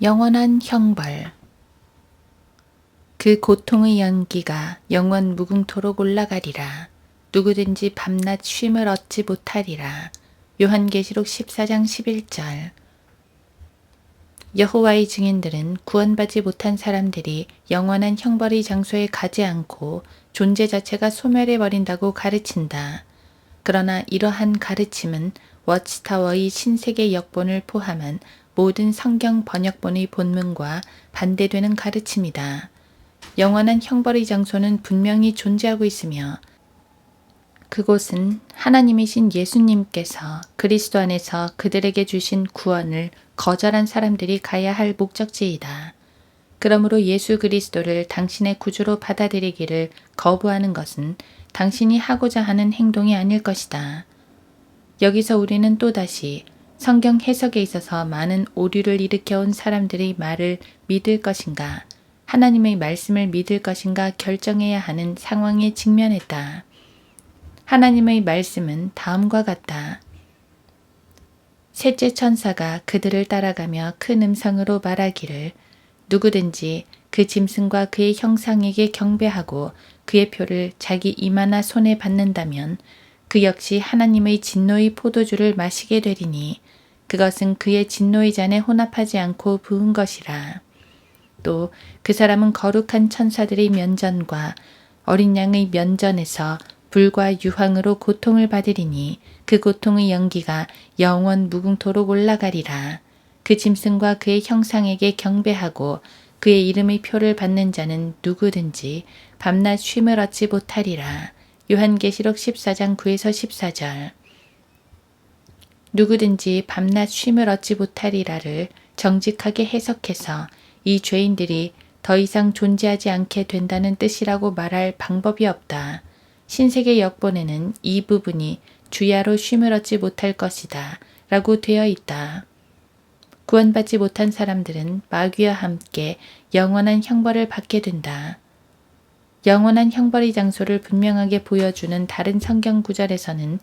영원한 형벌. 그 고통의 연기가 영원 무궁토록 올라가리라. 누구든지 밤낮 쉼을 얻지 못하리라. 요한계시록 14장 11절. 여호와의 증인들은 구원받지 못한 사람들이 영원한 형벌의 장소에 가지 않고 존재 자체가 소멸해 버린다고 가르친다. 그러나 이러한 가르침은 워치타워의 신세계 역본을 포함한 모든 성경 번역본의 본문과 반대되는 가르침이다. 영원한 형벌의 장소는 분명히 존재하고 있으며 그곳은 하나님이신 예수님께서 그리스도 안에서 그들에게 주신 구원을 거절한 사람들이 가야 할 목적지이다. 그러므로 예수 그리스도를 당신의 구주로 받아들이기를 거부하는 것은 당신이 하고자 하는 행동이 아닐 것이다. 여기서 우리는 또다시 성경 해석에 있어서 많은 오류를 일으켜온 사람들의 말을 믿을 것인가, 하나님의 말씀을 믿을 것인가 결정해야 하는 상황에 직면했다. 하나님의 말씀은 다음과 같다. 셋째 천사가 그들을 따라가며 큰 음성으로 말하기를 누구든지 그 짐승과 그의 형상에게 경배하고 그의 표를 자기 이마나 손에 받는다면 그 역시 하나님의 진노의 포도주를 마시게 되리니 그것은 그의 진노의 잔에 혼합하지 않고 부은 것이라. 또 그 사람은 거룩한 천사들의 면전과 어린 양의 면전에서 불과 유황으로 고통을 받으리니 그 고통의 연기가 영원 무궁토록 올라가리라. 그 짐승과 그의 형상에게 경배하고 그의 이름의 표를 받는 자는 누구든지 밤낮 쉼을 얻지 못하리라. 요한계시록 14장 9에서 14절. 누구든지 밤낮 쉼을 얻지 못하리라를 정직하게 해석해서 이 죄인들이 더 이상 존재하지 않게 된다는 뜻이라고 말할 방법이 없다. 신세계 역본에는 이 부분이 주야로 쉼을 얻지 못할 것이다 라고 되어 있다. 구원받지 못한 사람들은 마귀와 함께 영원한 형벌을 받게 된다. 영원한 형벌의 장소를 분명하게 보여주는 다른 성경 구절에서는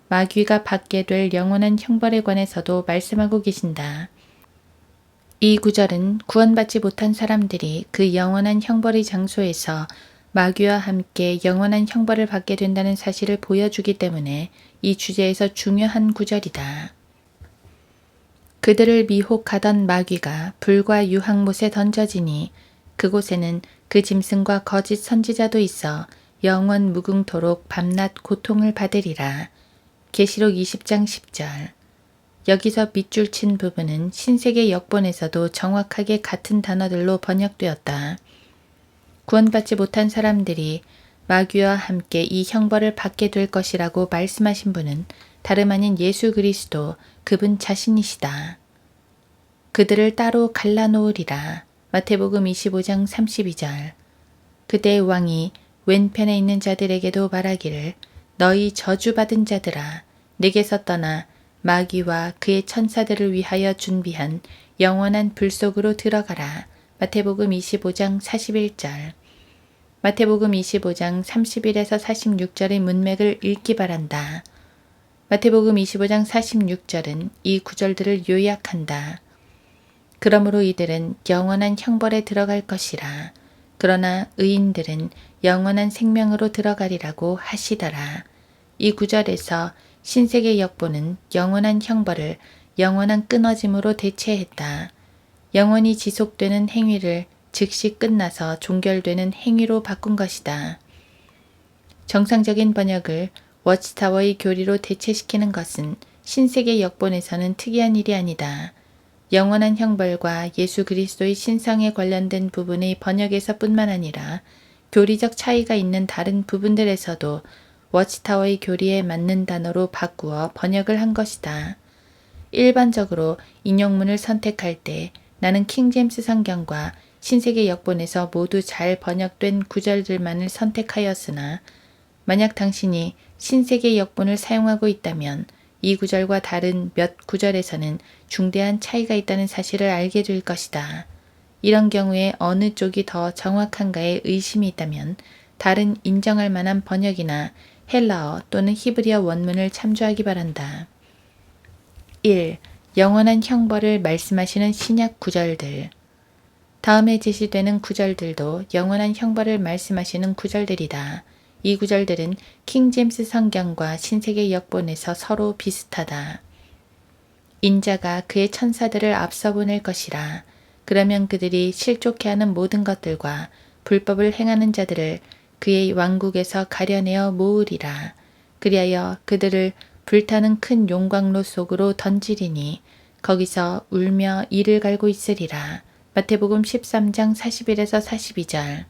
마귀가 받게 될 영원한 형벌에 관해서도 말씀하고 계신다. 이 구절은 구원받지 못한 사람들이 그 영원한 형벌의 장소에서 마귀와 함께 영원한 형벌을 받게 된다는 사실을 보여주기 때문에 이 주제에서 중요한 구절이다. 그들을 미혹하던 마귀가 불과 유황못에 던져지니 그곳에는 그 짐승과 거짓 선지자도 있어 영원 무궁토록 밤낮 고통을 받으리라. 계시록 20장 10절. 여기서 밑줄 친 부분은 신세계 역본에서도 정확하게 같은 단어들로 번역되었다. 구원받지 못한 사람들이 마귀와 함께 이 형벌을 받게 될 것이라고 말씀하신 분은 다름 아닌 예수 그리스도 그분 자신이시다. 그들을 따로 갈라놓으리라. 마태복음 25장 32절. 그때의 왕이 왼편에 있는 자들에게도 말하기를 너희 저주받은 자들아 내게서 떠나 마귀와 그의 천사들을 위하여 준비한 영원한 불 속으로 들어가라. 마태복음 25장 41절. 마태복음 25장 31에서 46절의 문맥을 읽기 바란다. 마태복음 25장 46절은 이 구절들을 요약한다. 그러므로 이들은 영원한 형벌에 들어갈 것이라. 그러나 의인들은 영원한 생명으로 들어가리라고 하시더라. 이 구절에서 신세계 역본은 영원한 형벌을 영원한 끊어짐으로 대체했다. 영원히 지속되는 행위를 즉시 끝나서 종결되는 행위로 바꾼 것이다. 정상적인 번역을 워치타워의 교리로 대체시키는 것은 신세계 역본에서는 특이한 일이 아니다. 영원한 형벌과 예수 그리스도의 신성에 관련된 부분의 번역에서뿐만 아니라 교리적 차이가 있는 다른 부분들에서도 워치타워의 교리에 맞는 단어로 바꾸어 번역을 한 것이다. 일반적으로 인용문을 선택할 때 나는 킹제임스 성경과 신세계 역본에서 모두 잘 번역된 구절들만을 선택하였으나 만약 당신이 신세계 역본을 사용하고 있다면 이 구절과 다른 몇 구절에서는 중대한 차이가 있다는 사실을 알게 될 것이다. 이런 경우에 어느 쪽이 더 정확한가에 의심이 있다면 다른 인정할 만한 번역이나 헬라어 또는 히브리어 원문을 참조하기 바란다. 1. 영원한 형벌을 말씀하시는 신약 구절들. 다음에 제시되는 구절들도 영원한 형벌을 말씀하시는 구절들이다. 이 구절들은 킹제임스 성경과 신세계 역본에서 서로 비슷하다. 인자가 그의 천사들을 앞서 보낼 것이라. 그러면 그들이 실족해 하는 모든 것들과 불법을 행하는 자들을 그의 왕국에서 가려내어 모으리라. 그리하여 그들을 불타는 큰 용광로 속으로 던지리니 거기서 울며 이를 갈고 있으리라. 마태복음 13장 41에서 42절.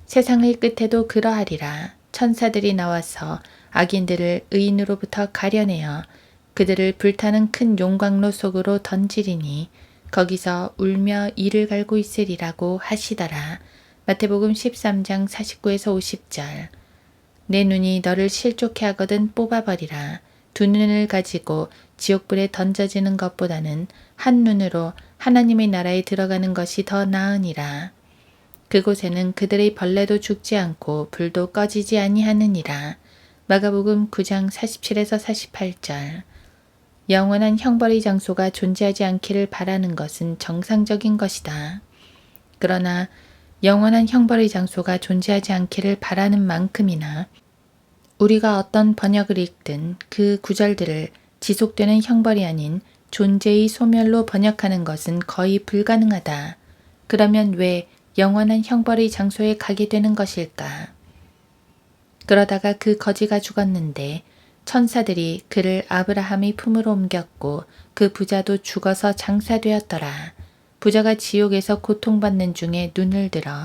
세상의 끝에도 그러하리라. 천사들이 나와서 악인들을 의인으로부터 가려내어 그들을 불타는 큰 용광로 속으로 던지리니 거기서 울며 이를 갈고 있으리라고 하시더라. 마태복음 13장 49에서 50절. 내 눈이 너를 실족해 하거든 뽑아버리라. 두 눈을 가지고 지옥불에 던져지는 것보다는 한 눈으로 하나님의 나라에 들어가는 것이 더 나으니라. 그곳에는 그들의 벌레도 죽지 않고 불도 꺼지지 아니하느니라. 마가복음 9장 47에서 48절. 영원한 형벌의 장소가 존재하지 않기를 바라는 것은 정상적인 것이다. 그러나 영원한 형벌의 장소가 존재하지 않기를 바라는 만큼이나 우리가 어떤 번역을 읽든 그 구절들을 지속되는 형벌이 아닌 존재의 소멸로 번역하는 것은 거의 불가능하다. 그러면 왜 영원한 형벌의 장소에 가게 되는 것일까? 그러다가 그 거지가 죽었는데 천사들이 그를 아브라함의 품으로 옮겼고 그 부자도 죽어서 장사되었더라. 부자가 지옥에서 고통받는 중에 눈을 들어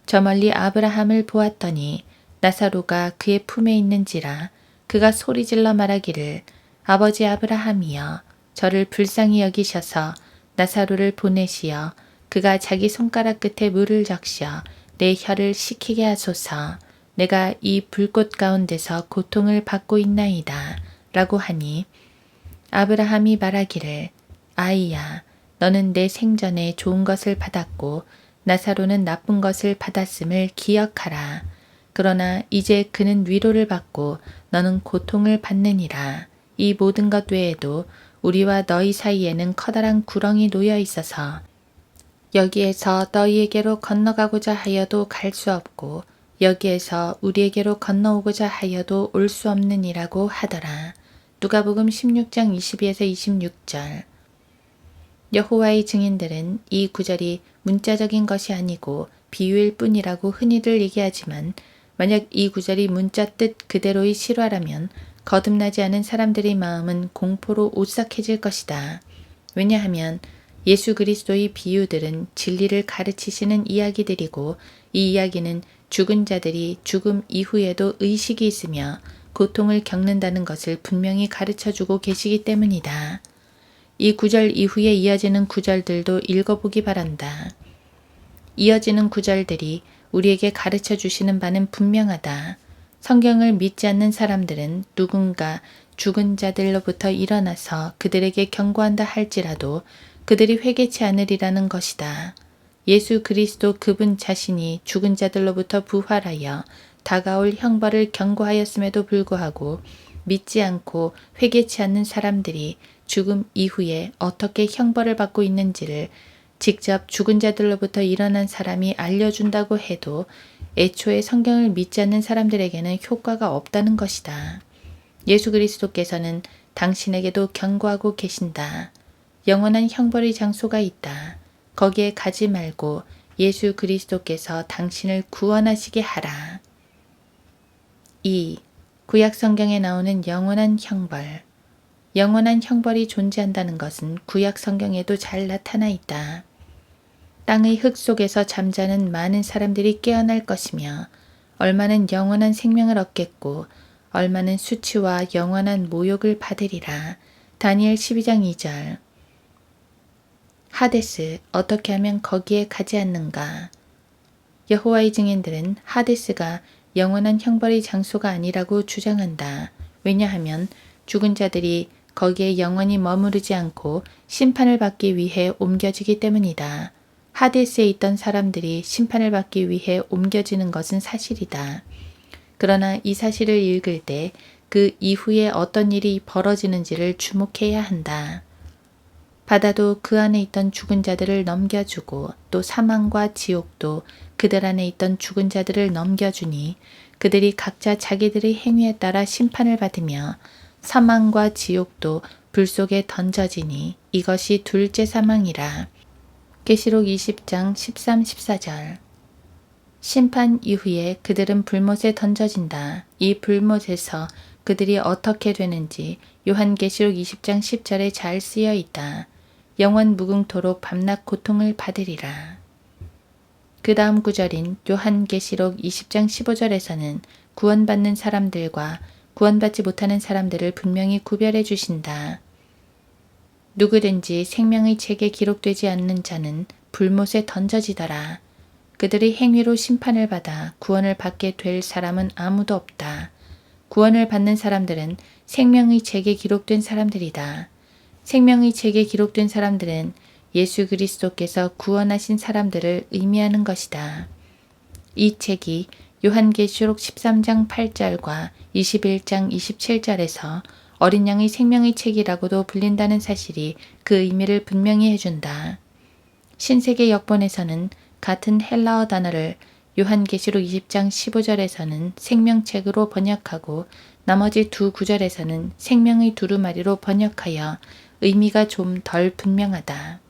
저 멀리 아브라함을 보았더니 나사로가 그의 품에 있는지라. 그가 소리질러 말하기를 아버지 아브라함이여 저를 불쌍히 여기셔서 나사로를 보내시어 그가 자기 손가락 끝에 물을 적셔 내 혀를 식히게 하소서. 내가 이 불꽃 가운데서 고통을 받고 있나이다. 라고 하니 아브라함이 말하기를 아이야 너는 내 생전에 좋은 것을 받았고 나사로는 나쁜 것을 받았음을 기억하라. 그러나 이제 그는 위로를 받고 너는 고통을 받느니라. 이 모든 것 외에도 우리와 너희 사이에는 커다란 구렁이 놓여 있어서 여기에서 너희에게로 건너가고자 하여도 갈 수 없고 여기에서 우리에게로 건너오고자 하여도 올 수 없느니라고 하더라. 누가복음 16장 22에서 26절. 여호와의 증인들은 이 구절이 문자적인 것이 아니고 비유일 뿐이라고 흔히들 얘기하지만 만약 이 구절이 문자 뜻 그대로의 실화라면 거듭나지 않은 사람들의 마음은 공포로 오싹해질 것이다. 왜냐하면 예수 그리스도의 비유들은 진리를 가르치시는 이야기들이고 이 이야기는 죽은 자들이 죽음 이후에도 의식이 있으며 고통을 겪는다는 것을 분명히 가르쳐주고 계시기 때문이다. 이 구절 이후에 이어지는 구절들도 읽어보기 바란다. 이어지는 구절들이 우리에게 가르쳐 주시는 바는 분명하다. 성경을 믿지 않는 사람들은 누군가 죽은 자들로부터 일어나서 그들에게 경고한다 할지라도 그들이 회개치 않으리라는 것이다. 예수 그리스도 그분 자신이 죽은 자들로부터 부활하여 다가올 형벌을 경고하였음에도 불구하고 믿지 않고 회개치 않는 사람들이 죽음 이후에 어떻게 형벌을 받고 있는지를 직접 죽은 자들로부터 일어난 사람이 알려준다고 해도 애초에 성경을 믿지 않는 사람들에게는 효과가 없다는 것이다. 예수 그리스도께서는 당신에게도 경고하고 계신다. 영원한 형벌의 장소가 있다. 거기에 가지 말고 예수 그리스도께서 당신을 구원하시게 하라. 2. 구약 성경에 나오는 영원한 형벌. 영원한 형벌이 존재한다는 것은 구약 성경에도 잘 나타나 있다. 땅의 흙 속에서 잠자는 많은 사람들이 깨어날 것이며 얼마는 영원한 생명을 얻겠고 얼마는 수치와 영원한 모욕을 받으리라. 다니엘 12장 2절. 하데스, 어떻게 하면 거기에 가지 않는가? 여호와의 증인들은 하데스가 영원한 형벌의 장소가 아니라고 주장한다. 왜냐하면 죽은 자들이 거기에 영원히 머무르지 않고 심판을 받기 위해 옮겨지기 때문이다. 하데스에 있던 사람들이 심판을 받기 위해 옮겨지는 것은 사실이다. 그러나 이 사실을 읽을 때 그 이후에 어떤 일이 벌어지는지를 주목해야 한다. 바다도 그 안에 있던 죽은 자들을 넘겨주고 또 사망과 지옥도 그들 안에 있던 죽은 자들을 넘겨주니 그들이 각자 자기들의 행위에 따라 심판을 받으며 사망과 지옥도 불 속에 던져지니 이것이 둘째 사망이라. 계시록 20장 13, 14절. 심판 이후에 그들은 불못에 던져진다. 이 불못에서 그들이 어떻게 되는지 요한계시록 20장 10절에 잘 쓰여 있다. 영원 무궁토록 밤낮 고통을 받으리라. 그 다음 구절인 요한계시록 20장 15절에서는 구원받는 사람들과 구원받지 못하는 사람들을 분명히 구별해 주신다. 누구든지 생명의 책에 기록되지 않는 자는 불못에 던져지더라. 그들의 행위로 심판을 받아 구원을 받게 될 사람은 아무도 없다. 구원을 받는 사람들은 생명의 책에 기록된 사람들이다. 생명의 책에 기록된 사람들은 예수 그리스도께서 구원하신 사람들을 의미하는 것이다. 이 책이 요한계시록 13장 8절과 21장 27절에서 어린 양의 생명의 책이라고도 불린다는 사실이 그 의미를 분명히 해준다. 신세계 역본에서는 같은 헬라어 단어를 요한계시록 20장 15절에서는 생명책으로 번역하고 나머지 두 구절에서는 생명의 두루마리로 번역하여 의미가 좀 덜 분명하다.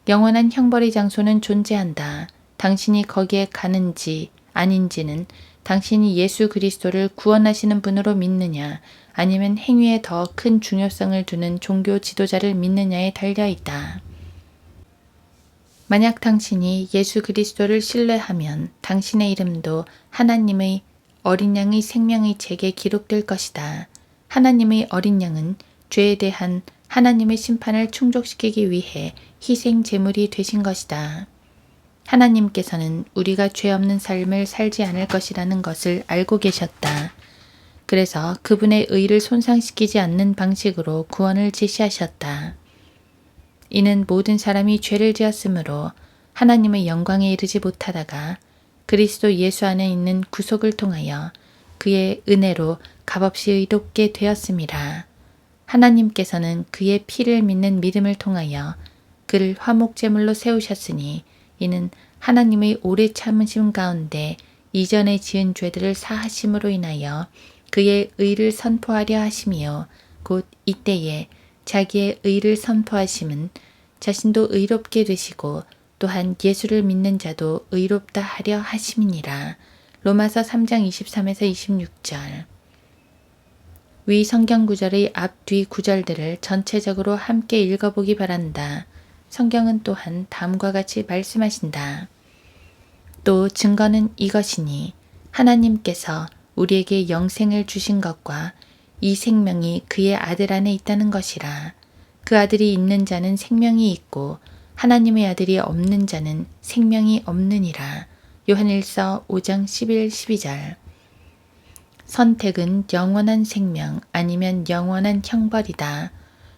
영원한 형벌의 장소는 존재한다. 당신이 거기에 가는지 아닌지는 당신이 예수 그리스도를 구원하시는 분으로 믿느냐 아니면 행위에 더 큰 중요성을 두는 종교 지도자를 믿느냐에 달려있다. 만약 당신이 예수 그리스도를 신뢰하면 당신의 이름도 하나님의 어린 양의 생명의 책에 기록될 것이다. 하나님의 어린 양은 죄에 대한 하나님의 심판을 충족시키기 위해 희생 제물이 되신 것이다. 하나님께서는 우리가 죄 없는 삶을 살지 않을 것이라는 것을 알고 계셨다. 그래서 그분의 의를 손상시키지 않는 방식으로 구원을 제시하셨다. 이는 모든 사람이 죄를 지었으므로 하나님의 영광에 이르지 못하다가 그리스도 예수 안에 있는 구속을 통하여 그의 은혜로 값없이 의롭게 되었음이라. 하나님께서는 그의 피를 믿는 믿음을 통하여 그를 화목제물로 세우셨으니 이는 하나님의 오래 참으심 가운데 이전에 지은 죄들을 사하심으로 인하여 그의 의를 선포하려 하심이요 곧 이때에 자기의 의를 선포하심은 자신도 의롭게 되시고 또한 예수를 믿는 자도 의롭다 하려 하심이니라. 로마서 3장 23에서 26절. 위 성경 구절의 앞뒤 구절들을 전체적으로 함께 읽어보기 바란다. 성경은 또한 다음과 같이 말씀하신다. 또 증거는 이것이니 하나님께서 우리에게 영생을 주신 것과 이 생명이 그의 아들 안에 있다는 것이라. 그 아들이 있는 자는 생명이 있고 하나님의 아들이 없는 자는 생명이 없느니라. 요한일서 5장 11, 12절. 선택은 영원한 생명 아니면 영원한 형벌이다.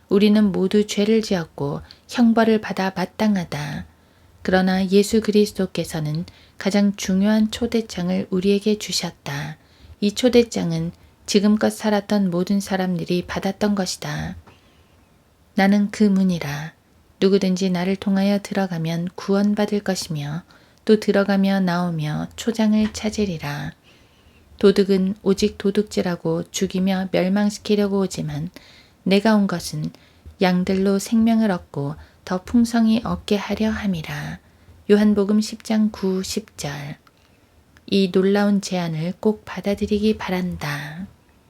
우리는 모두 죄를 지었고 형벌을 받아 마땅하다. 그러나 예수 그리스도께서는 가장 중요한 초대장을 우리에게 주셨다. 이 초대장은 지금껏 살았던 모든 사람들이 받았던 것이다. 나는 그 문이라. 누구든지 나를 통하여 들어가면 구원받을 것이며 또 들어가며 나오며 초장을 찾으리라. 도둑은 오직 도둑질하고 죽이며 멸망시키려고 오지만 내가 온 것은 양들로 생명을 얻고 더 풍성히 얻게 하려 함이라. 요한복음 10장 9, 10절. 이 놀라운 제안을 꼭 받아들이기 바란다.